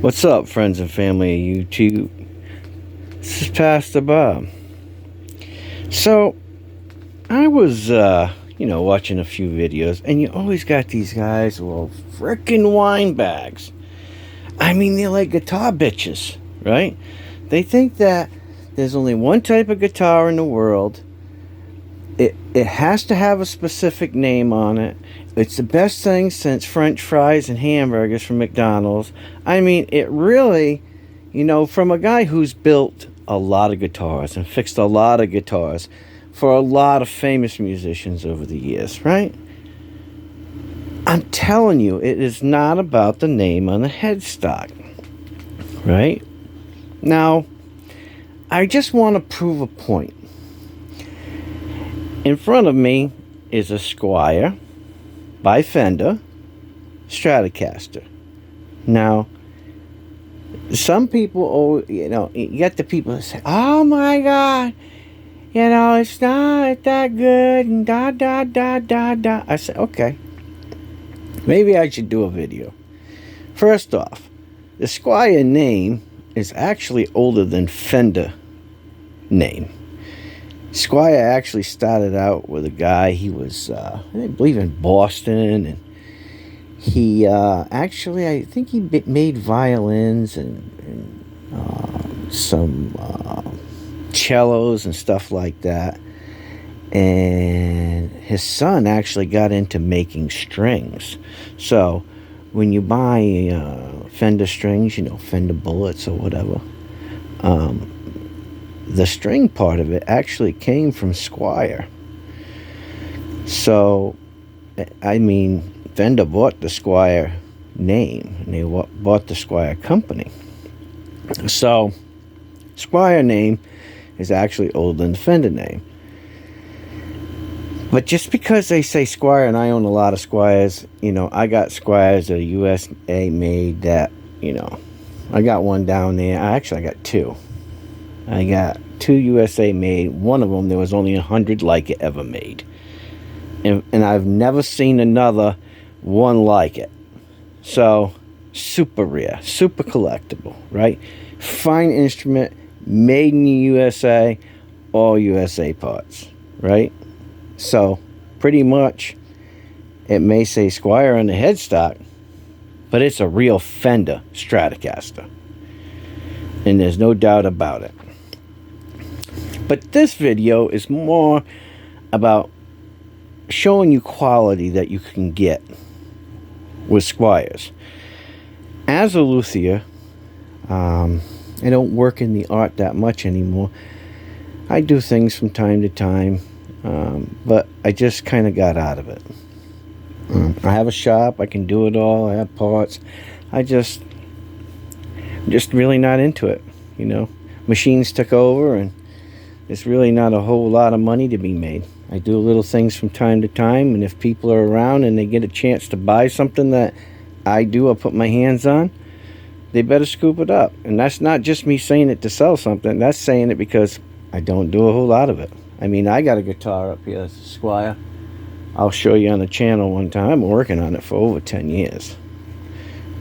What's up, friends and family of YouTube? This is Pastor Bob. So, I was, watching a few videos, and you always got these guys with all frickin' wine bags. I mean, they're like guitar bitches, right? They think that there's only one type of guitar in the world. It has to have a specific name on it. It's the best thing since French fries and hamburgers from McDonald's. I mean, it really, from a guy who's built a lot of guitars and fixed a lot of guitars for a lot of famous musicians over the years, right? I'm telling you, it is not about the name on the headstock, right? Now, I just want to prove a point. In front of me is a Squier by Fender Stratocaster. Now, some people, you get the people that say, "Oh my God, it's not that good," and da da da da da. I say, okay, maybe I should do a video. First off, the Squier name is actually older than Fender name. Squier actually started out with a guy, he was, I believe in Boston, and he, I think he made violins and some cellos and stuff like that, and his son actually got into making strings. So, when you buy Fender strings, Fender Bullets or whatever, the string part of it actually came from Squier. So, I mean, Fender bought the Squier name, and they bought the Squier company. So, Squier name is actually older than the Fender name. But just because they say Squier, and I own a lot of Squiers, I got Squiers that are USA made that, I got one down there. I got two. I got two USA made. One of them, there was only 100 like it ever made. And I've never seen another one like it. So, super rare, super collectible, right? Fine instrument, made in the USA, all USA parts, right? So, pretty much, it may say Squier on the headstock, but it's a real Fender Stratocaster. And there's no doubt about it. But this video is more about showing you quality that you can get with Squiers. As a luthier, I don't work in the art that much anymore. I do things from time to time, but I just kind of got out of it. I have a shop, I can do it all, I have parts. I'm just really not into it, Machines took over, and it's really not a whole lot of money to be made. I do little things from time to time, and if people are around and they get a chance to buy something that I do or put my hands on, they better scoop it up. And that's not just me saying it to sell something. That's saying it because I don't do a whole lot of it. I mean, I got a guitar up here, it's a Squier. I'll show you on the channel one time. I've been working on it for over 10 years.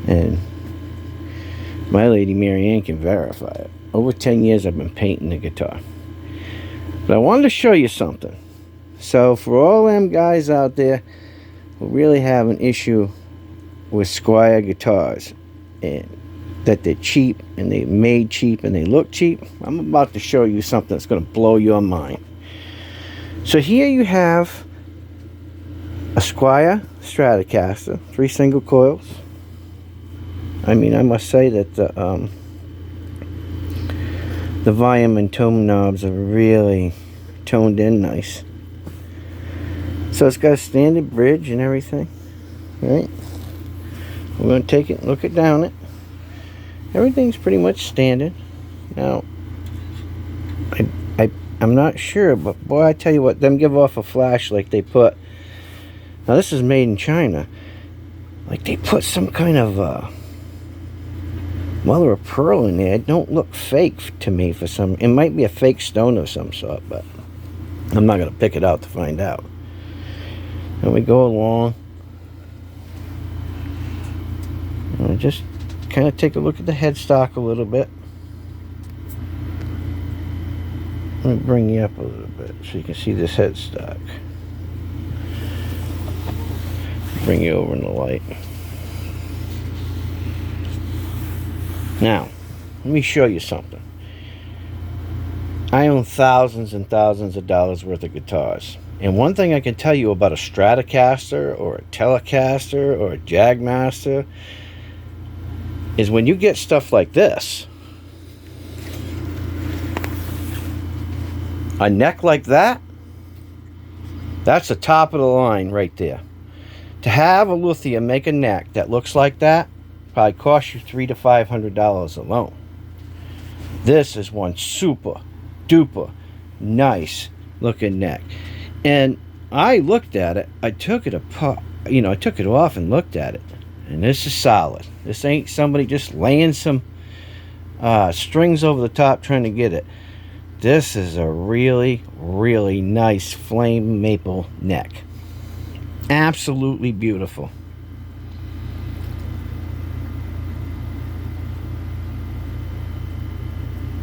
And my lady Mary Ann can verify it. Over 10 years I've been painting the guitar. But I wanted to show you something. So for all them guys out there who really have an issue with Squier guitars, and that they're cheap, and they're made cheap, and they look cheap, I'm about to show you something that's going to blow your mind. So here you have a Squier Stratocaster, 3 single coils. I mean, I must say that the volume and tone knobs are really toned in nice. So it's got a standard bridge and everything, right? We're going to take it and look it down it. Everything's pretty much standard. Now, I'm not sure, but boy, I tell you what, them give off a flash like they put. Now this is made in China. Like they put some kind of mother of pearl in there. It don't look fake to me for some. It might be a fake stone of some sort, but I'm not gonna pick it out to find out. And we go along. And just kind of take a look at the headstock a little bit. Let me bring you up a little bit so you can see this headstock. Bring you over in the light. Now, let me show you something. I own thousands and thousands of dollars worth of guitars. And one thing I can tell you about a Stratocaster or a Telecaster or a Jagmaster is when you get stuff like this, a neck like that, that's the top of the line right there. To have a Lithium make a neck that looks like that probably costs you $300 to $500 alone. This is one super duper nice looking neck. And I looked at it, I took it apart, I took it off and looked at it, and this is solid. This ain't somebody just laying some strings over the top trying to get it. This is a really, really nice flame maple neck. Absolutely beautiful.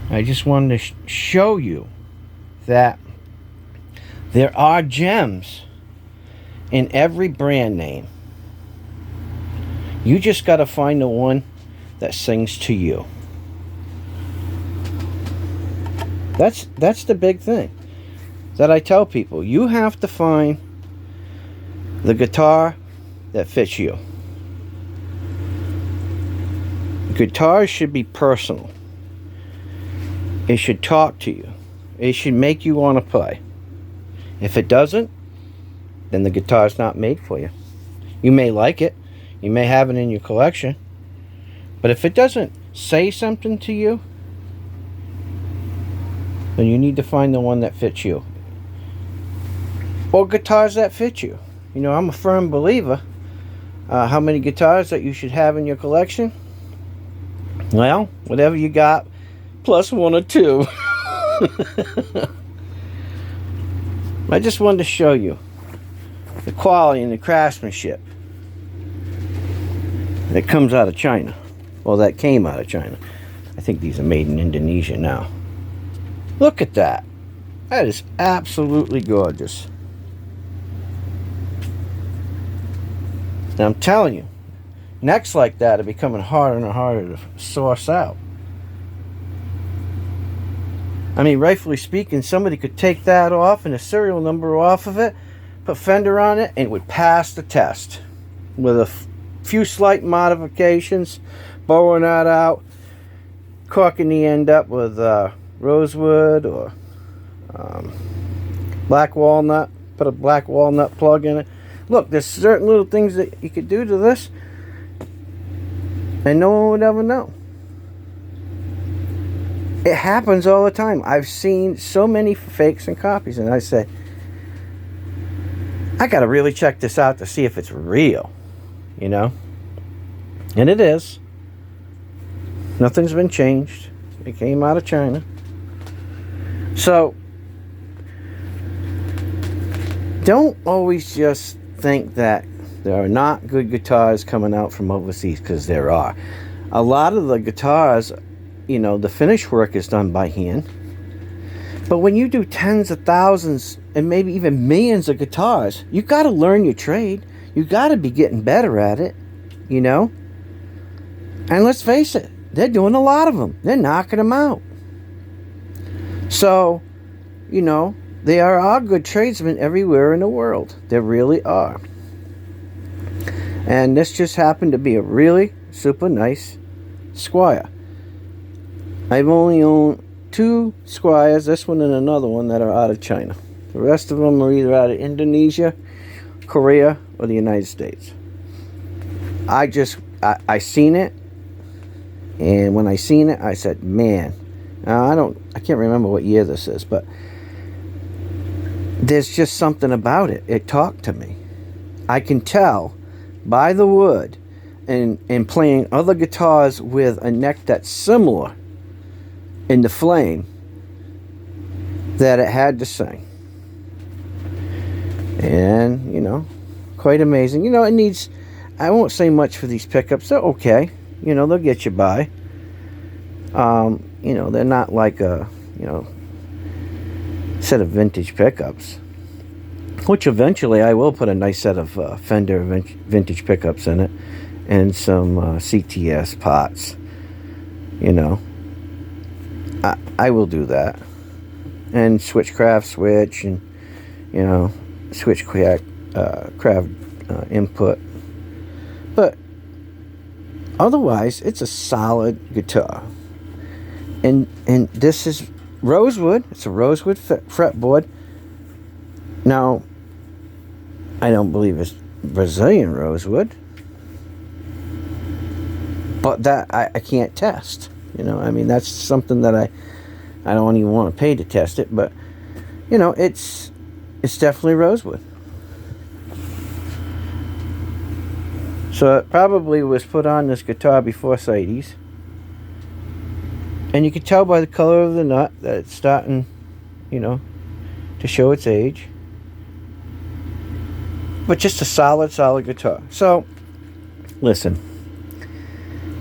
I just wanted to show you that there are gems in every brand name. You just got to find the one that sings to you. That's the big thing that I tell people. You have to find the guitar that fits you. Guitars should be personal. It should talk to you. It should make you want to play. If it doesn't, then the guitar's not made for you. You may like it. You may have it in your collection. But if it doesn't say something to you, then you need to find the one that fits you. Or guitars that fit you. I'm a firm believer. How many guitars that you should have in your collection? Well, whatever you got, plus one or two. I just wanted to show you the quality and the craftsmanship that comes out of China. Well, that came out of China. I think these are made in Indonesia now. Look at that. That is absolutely gorgeous. Now I'm telling you, necks like that are becoming harder and harder to source out. I mean, rightfully speaking, somebody could take that off and a serial number off of it, put Fender on it, and it would pass the test. With a few slight modifications, bowing that out, corking the end up with rosewood or black walnut, put a black walnut plug in it. Look, there's certain little things that you could do to this, and no one would ever know. It happens all the time. I've seen so many fakes and copies, and I say, I gotta really check this out to see if it's real, And it is. Nothing's been changed. It came out of China. So, don't always just think that there are not good guitars coming out from overseas, because there are. A lot of the guitars, the finish work is done by hand. But when you do tens of thousands and maybe even millions of guitars, you got to learn your trade. You got to be getting better at it, And let's face it, they're doing a lot of them. They're knocking them out. So, there are good tradesmen everywhere in the world. There really are. And this just happened to be a really super nice Squier. I've only owned 2 Squiers, this one and another one, that are out of China. The rest of them are either out of Indonesia, Korea, or the United States. I seen it, and when I seen it, I said, man, I can't remember what year this is, but there's just something about it. It talked to me. I can tell by the wood and playing other guitars with a neck that's similar in the flame that it had to sing. And, quite amazing. It needs, I won't say much for these pickups. They're okay. You know, they'll get you by. You know, they're not like a, you know, set of vintage pickups. Which eventually I will put a nice set of Fender vintage pickups in it. And some CTS pots. You know. I will do that. And Switchcraft switch, and you know, Switchcraft input. But otherwise, it's a solid guitar. And this is rosewood. It's a rosewood fretboard. Now, I don't believe it's Brazilian rosewood, but that I can't test. You know, I mean, that's something that I don't even want to pay to test it, but you know, it's definitely rosewood. So it probably was put on this guitar before CITES. And you can tell by the color of the nut that it's starting, you know, to show its age. But just a solid guitar. So, listen.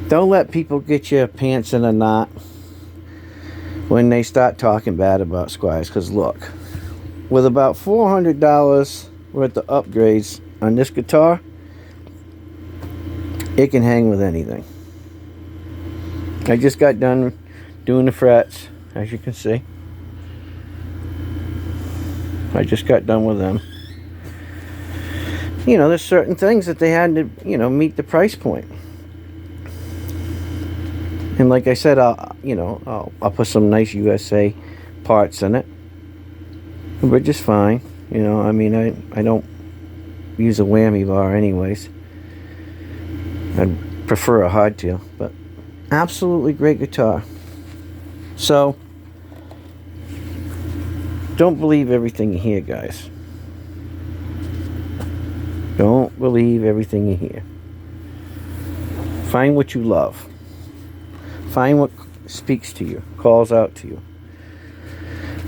Don't let people get your pants in a knot when they start talking bad about Squiers. Because look, with about $400 worth of upgrades on this guitar, it can hang with anything. I just got done doing the frets, as you can see. I just got done with them. You know, there's certain things that they had to, you know, meet the price point. And like I said, I'll put some nice USA parts in it. But just fine. You know, I mean, I don't use a whammy bar anyways. I'd prefer a hardtail, but absolutely great guitar. So, don't believe everything you hear, guys. Don't believe everything you hear. Find what you love. Find what speaks to you, calls out to you.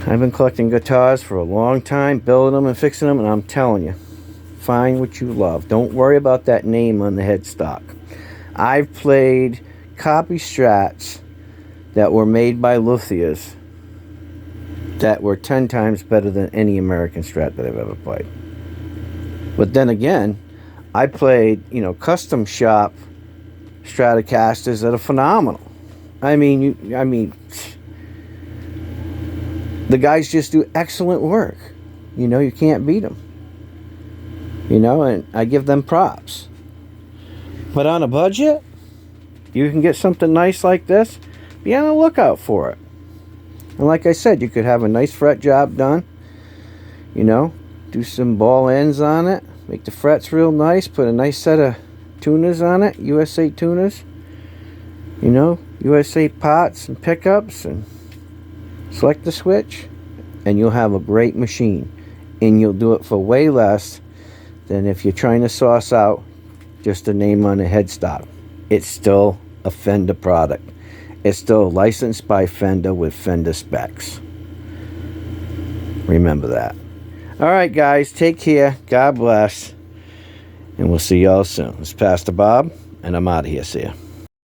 I've been collecting guitars for a long time, building them and fixing them, and I'm telling you, find what you love. Don't worry about that name on the headstock. I've played copy Strats that were made by luthiers that were 10 times better than any American Strat that I've ever played. But then again, I played, you know, custom shop Stratocasters that are phenomenal. I mean, the guys just do excellent work. You know, you can't beat them. You know, and I give them props. But on a budget, you can get something nice like this. Be on the lookout for it. And like I said, you could have a nice fret job done. You know, do some ball ends on it. Make the frets real nice. Put a nice set of tuners on it. USA tuners. You know, USA pots and pickups. And select the switch. And you'll have a great machine. And you'll do it for way less than if you're trying to source out just a name on a headstock. It's still a Fender product. It's still licensed by Fender with Fender specs. Remember that. Alright guys, take care. God bless. And we'll see y'all soon. It's Pastor Bob, and I'm out of here. See ya.